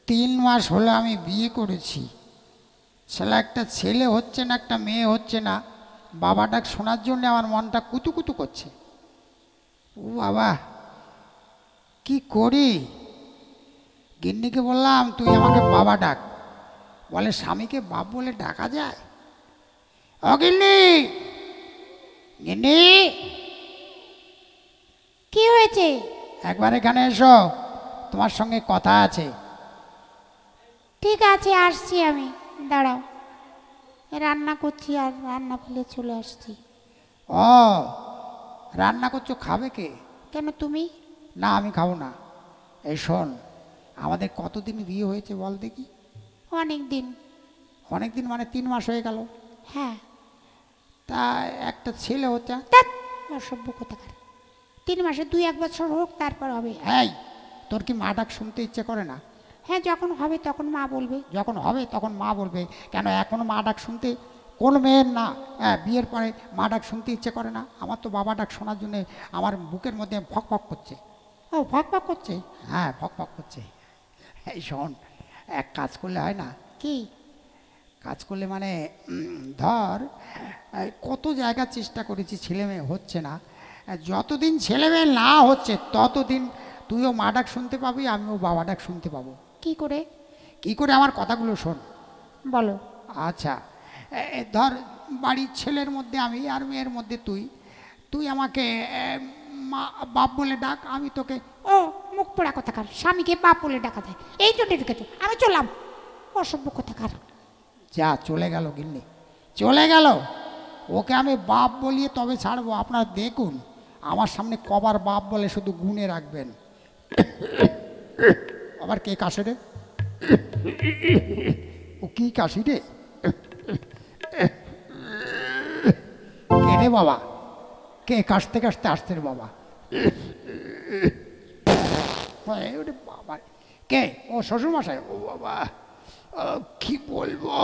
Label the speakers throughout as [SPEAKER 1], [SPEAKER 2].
[SPEAKER 1] 3 মাস হলো আমি বিয়ে করেছি, শালা একটা ছেলে হচ্ছে না, একটা মেয়ে হচ্ছে না। বাবা ডাক শোনার জন্য আমার মনটা কুতুকুতু করছে। ও বাবা, কি করি? গিন্নিকে বললাম তুই আমাকে বাবা ডাক। বলে স্বামীকে বাপ বলে ডাকা যায়? ও গিন্নি, গিন্নি,
[SPEAKER 2] কি হয়েছে?
[SPEAKER 1] একবার এখানে এসো, তোমার সঙ্গে কথা আছে।
[SPEAKER 2] ঠিক আছে, আসছি আমি, দাঁড়াও। রান্না করছি আর রান্না ফেলে চলে আসছি।
[SPEAKER 1] ও, রান্না করছো, খাবে কে?
[SPEAKER 2] কেন, তুমি?
[SPEAKER 1] না, আমি খাবো না। এই শোন, আমাদের কতদিন বিয়ে হয়েছে বল দেখি?
[SPEAKER 2] অনেক দিন।
[SPEAKER 1] অনেক দিন মানে 3 মাস হয়ে গেল।
[SPEAKER 2] হ্যাঁ।
[SPEAKER 1] তা একটা ছেলে হচ্ছে।
[SPEAKER 2] ধ্যাৎ, অসভ্য কোথাকার। 3 মাসে 2-1 বছর হোক, তারপর হবে।
[SPEAKER 1] এই, তোর কি মা ডাক শুনতে ইচ্ছে করে না?
[SPEAKER 2] হ্যাঁ, যখন হবে তখন মা বলবে।
[SPEAKER 1] যখন হবে তখন মা বলবে? কেন এখনো মা ডাক শুনতে কোন মেয়ের না বিয়ের পরে মা ডাক শুনতে ইচ্ছে করে না? আমার তো বাবা ডাক শোনার জন্যে আমার বুকের মধ্যে ফক ফক করছে।
[SPEAKER 2] ও, ভক ভক করছে?
[SPEAKER 1] হ্যাঁ, ফক ফক করছে। এই শোন, এক কাজ করলে হয় না?
[SPEAKER 2] কি
[SPEAKER 1] কাজ করলে মানে ধর, কত জায়গা চেষ্টা করেছি, ছেলে মেয়ে হচ্ছে না। যতদিন ছেলে মেয়ে না হচ্ছে ততদিন তুইও মা ডাক শুনতে পাবি, আমিও বাবা ডাক শুনতে পাবো।
[SPEAKER 2] কি করে?
[SPEAKER 1] কি করে? আমার কথাগুলো শোন।
[SPEAKER 2] বলো।
[SPEAKER 1] আচ্ছা, ধর বাড়ির ছেলের মধ্যে আমি আর মেয়ের মধ্যে তুই। তুই আমাকে মা বাপ বলে ডাক, আমি তোকে।
[SPEAKER 2] ও, মুখ পোড়া কোথাকার, স্বামীকে বাপ বলে ডাকা যায়? এই জন্য ঢুকেছো, আমি চললাম। অসভ্য কোথাকার।
[SPEAKER 1] যা, চলে গেল গিন্নি, চলে গেল। ওকে আমি বাপ বলিয়ে তবে ছাড়বো। আপনারা দেখুন, আমার সামনে কবার বাপ বলে শুধু গুনে রাখবেন। আবার কে কাশে রে? ও কি কাশি রে? কে রে বাবা? কে কাশতে কাশতে আসছে রে বাবা? বাবা কে? ও শ্বশুরমশাই? ও বাবা, কি বলবো?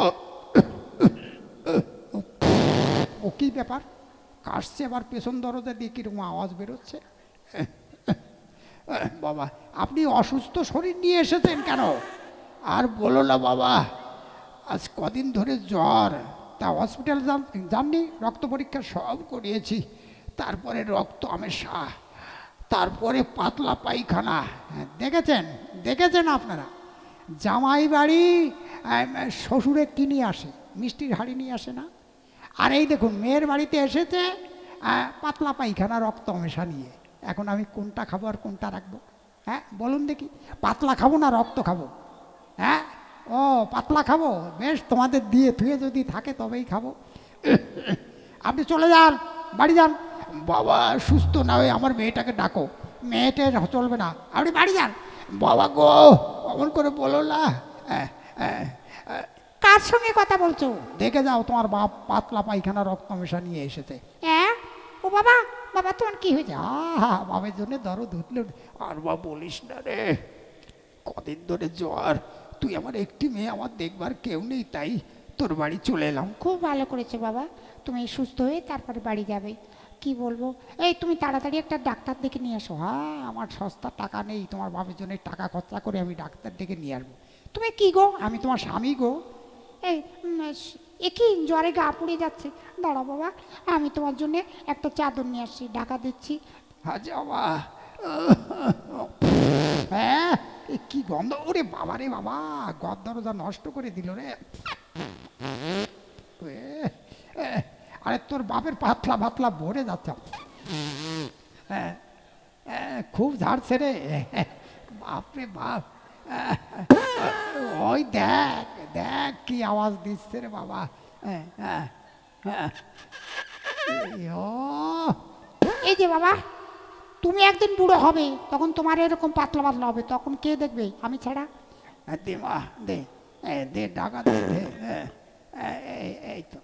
[SPEAKER 1] ও কি ব্যাপার? কাশছে আবার পেছন দরজা দিয়ে কিরকম আওয়াজ বেরোচ্ছে। বাবা, আপনি অসুস্থ শরীর নিয়ে এসেছেন কেন? আর বলো না বাবা, আজ কদিন ধরে জ্বর। তা হসপিটাল যাননি? রক্ত পরীক্ষা সব করিয়েছি, তারপরে রক্ত আমেশা, তারপরে পাতলা পায়খানা। দেখেছেন, দেখেছেন আপনারা? জামাই বাড়ি শ্বশুরে কি নিয়ে আসে? মিষ্টির হাঁড়ি নিয়ে আসে না? আর এই দেখুন, মেয়ের বাড়িতে এসেছে পাতলা পায়খানা, রক্ত মেশা নিয়ে। এখন আমি কোনটা খাবো আর কোনটা রাখবো? হ্যাঁ বলুন দেখি, পাতলা খাবো না রক্ত খাবো? হ্যাঁ, ও পাতলা খাবো, বেশ, তোমাদের দিয়ে থুয়ে যদি থাকে তবেই খাবো। আপনি চলে যান, বাড়ি যান। বাবা সুস্থ না হয়ে আমার মেয়েটাকে ডাকো। মেয়েটার চলবে না, আপনি বাড়ি যান। বাবা গো, অমন করে বলো না।
[SPEAKER 2] কার সঙ্গে কথা বলছো?
[SPEAKER 1] দেখে যাও, তোমার বাপ পাতলা পায়খানা রক্ত মেশা নিয়ে এসেছে।
[SPEAKER 2] হ্যাঁ? ও বাবা, বাবা তোমার কি হয়েছে?
[SPEAKER 1] বাবার জন্য দরদ উঠল। আর বা বলিস না রে, কদিন ধরে জ্বর। তুই আমার একটি মেয়ে, আমার দেখবার কেউ নেই, তাই তোর বাড়ি চলে এলাম।
[SPEAKER 2] খুব ভালো করেছে বাবা, তুমি সুস্থ হয়ে তারপরে বাড়ি যাবে। কি বলবো, এই তুমি তাড়াতাড়ি একটা ডাক্তার ডেকে নিয়ে এসো।
[SPEAKER 1] হ্যাঁ, আমার সস্তা টাকা নেই, তোমার বাবার জন্য টাকা খরচা করে আমি ডাক্তার ডেকে নিয়ে আসবো।
[SPEAKER 2] তুমি কি গো?
[SPEAKER 1] আমি তোমার স্বামী গো।
[SPEAKER 2] এই কি জ্বরে গা পুড়ে যাচ্ছে, দাঁড়াও বাবা, আমি তোমার জন্য একটা চাদর নিয়ে আসছি, ঢাকা দিচ্ছি।
[SPEAKER 1] বাবা, হ্যাঁ, কি গন্ধ! ওরে বাবা রে বাবা, ঘর দরজা নষ্ট করে দিল রে। আরে তোর বাপের পাতলা পাতলা ভরে যাচ্ছে। হ্যাঁ, খুব ঝাড়ছে রে, বাপরে বাপ। ওই দেখ দেখ কি আওয়াজ দিচ্ছে রে বাবা।
[SPEAKER 2] এই যে বাবা, তুমি একদিন বুড়ো হবে, তখন তোমার এরকম পাতলা পাতলা হবে, তখন কে দেখবে আমি ছাড়া?
[SPEAKER 1] দে মা, দে দে টাকা দে। এই তো,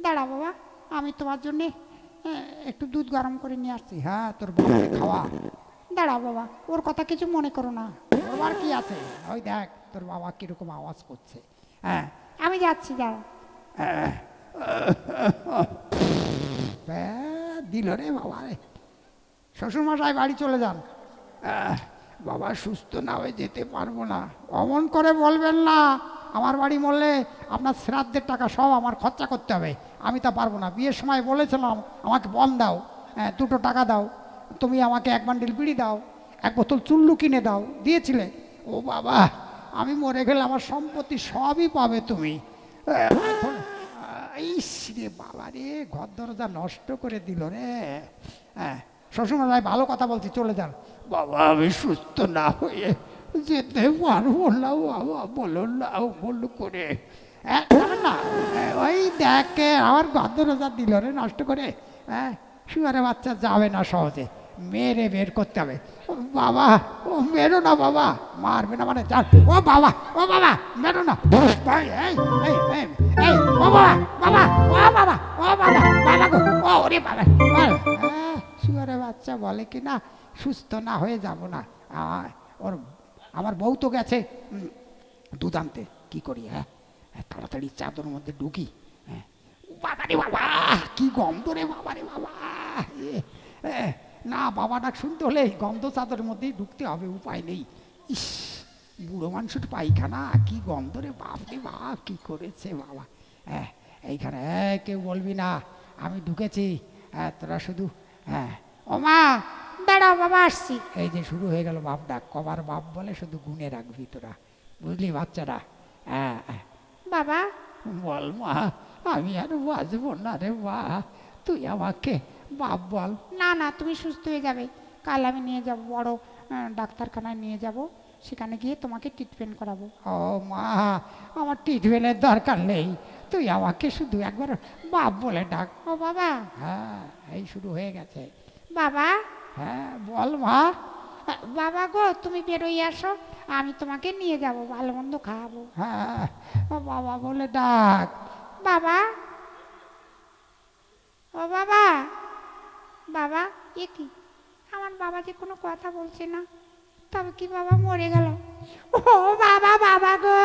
[SPEAKER 2] দাঁড়া বাবা, আমি তোমার জন্যে একটু দুধ গরম করে নিয়ে আসছি।
[SPEAKER 1] হ্যাঁ, তোর বাবাকে খাওয়া।
[SPEAKER 2] দাঁড়া বাবা, ওর কথা কিছু মনে করো না।
[SPEAKER 1] ওর কি আছে? ওই দেখ তোর বাবা কিরকম আওয়াজ করছে। হ্যাঁ,
[SPEAKER 2] আমি যাচ্ছি, দাঁড়া।
[SPEAKER 1] দিল রে বাবা রে। শ্বশুরমশাই বাড়ি চলে যান। বাবা সুস্থ না হয়ে যেতে পারবো না। অমন করে বলবেন না, আমার বাড়ি মরলে আপনার শ্রাদ্ধের টাকা সব আমার খরচা করতে হবে, আমি তা পারবো না। বিয়ের সময় বলেছিলাম আমাকে বন দাও, 2টো টাকা দাও, তুমি আমাকে 1 বান্ডিল বিড়ি দাও, 1 বোতল চুল্লু কিনে দাও, দিয়েছিলে। ও বাবা, আমি মরে গেলে আমার সম্পত্তি সবই পাবে তুমি। ইস রে বাবা রে, ঘর দরজা নষ্ট করে দিল রে। হ্যাঁ, শ্বশুরমশাই ভালো কথা বলছি, চলে যান। বাবা আমি সুস্থ না হয়ে যেতে পারবো না বাবা, বলো না বলো করে। না ওই দেখে আমার ঘর দরজা দিল রে নষ্ট করে। হ্যাঁ, শুয়ারে বাচ্চা যাবে না সহজে, মেরে বের করতে হবে। বাবা ও মেরো না বাবা, মারবে না মানে যান। ও বাবা, ও বাবা মেরো না। ও বাবা, বাবা, ও বাবা, ও বাবা, বাবা গো, ও রে বাবা। শুয়ারে বাচ্চা বলে কি না সুস্থ না হয়ে যাব না। ওর আমার বউ তো গেছে দুধ আনতে, কি করি? হ্যাঁ, তাড়াতাড়ি চাদর মধ্যে ঢুকি। হ্যাঁ, বাবা রে বাবা, কি গন্ধ রে বাবা রে বাবা। না, বাবা ডাক শুনতে হলে গন্ধ চাদরের মধ্যেই ঢুকতে হবে, উপায় নেই। ইস, বুড়ো মানুষের পায়খানা, কি গন্ধ রে বাপ রে বাপ, কি করেছে বাবা। হ্যাঁ, এইখানে কেউ বলবি না আমি ঢুকেছি। হ্যাঁ, তোরা শুধু হ্যাঁ।
[SPEAKER 2] ও মা, দাঁড়াও বাবা আসছি।
[SPEAKER 1] এই যে শুরু হয়ে গেল বাপ ডাক, কবার বাপ বলে শুধু গুনে রাখবি তোরা, বুঝলি বাচ্চারা? হ্যাঁ
[SPEAKER 2] বাবা।
[SPEAKER 1] বল মা, আমি আর বাঁচবো না রে মা, তুই আমাকে বাপ বল।
[SPEAKER 2] না না, তুমি সুস্থ হয়ে যাবে। কাল আমি নিয়ে যাব, বড় ডাক্তারখানায় নিয়ে যাব, সেখানে গিয়ে তোমাকে ট্রিটমেন্ট করাবো।
[SPEAKER 1] ও মা, আমার ট্রিটমেন্টের দরকার নেই, তুই আমাকে শুধু একবার বাপ বলে ডাক।
[SPEAKER 2] ও বাবা।
[SPEAKER 1] হ্যাঁ, এই শুরু হয়ে গেছে।
[SPEAKER 2] বাবা।
[SPEAKER 1] হ্যাঁ বল মা।
[SPEAKER 2] বাবা গো, তুমি বেরোই আসো, আমি তোমাকে নিয়ে যাব, ভালো মন্দ খাওয়াবো।
[SPEAKER 1] হ্যাঁ, বাবা বলে ডাক।
[SPEAKER 2] বাবা। ও বাবা। বাবা, এ কি, আমার বাবা যে কোনো কথা বলছে না, তবে কি বাবা মরে গেল? ও বাবা, বাবা গো,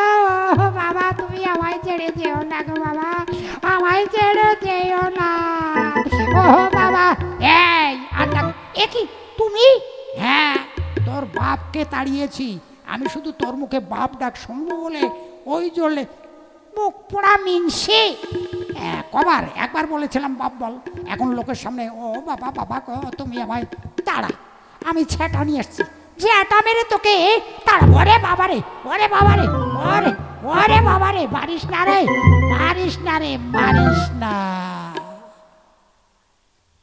[SPEAKER 2] বাবা তুমি আমায় ছেড়ে যেও না গো বাবা, আমায় ছেড়ে যেও না। ও বাবা।
[SPEAKER 1] এই আর ডাক। এ কি তুমি? হ্যাঁ, তোর বাপকে তাড়িয়েছি আমি, শুধু তোর মুখে বাপ ডাক শুনবো বলে ওই জলে
[SPEAKER 2] মুখ পোড়া মিনসে।
[SPEAKER 1] কবার একবার বলেছিলাম বাপ বল, এখন লোকের সামনে ও বাবা বাবা তুমি আমায় তাড়া। আমি ছেটা নিয়ে এসছি,
[SPEAKER 2] ঝেঁটা মেরে তোকে তাড়া। ওরে বাবারে, ওরে বাবারে, ওরে ওরে বাবারে, মারিস না রে, মারিস না রে, মারিস না।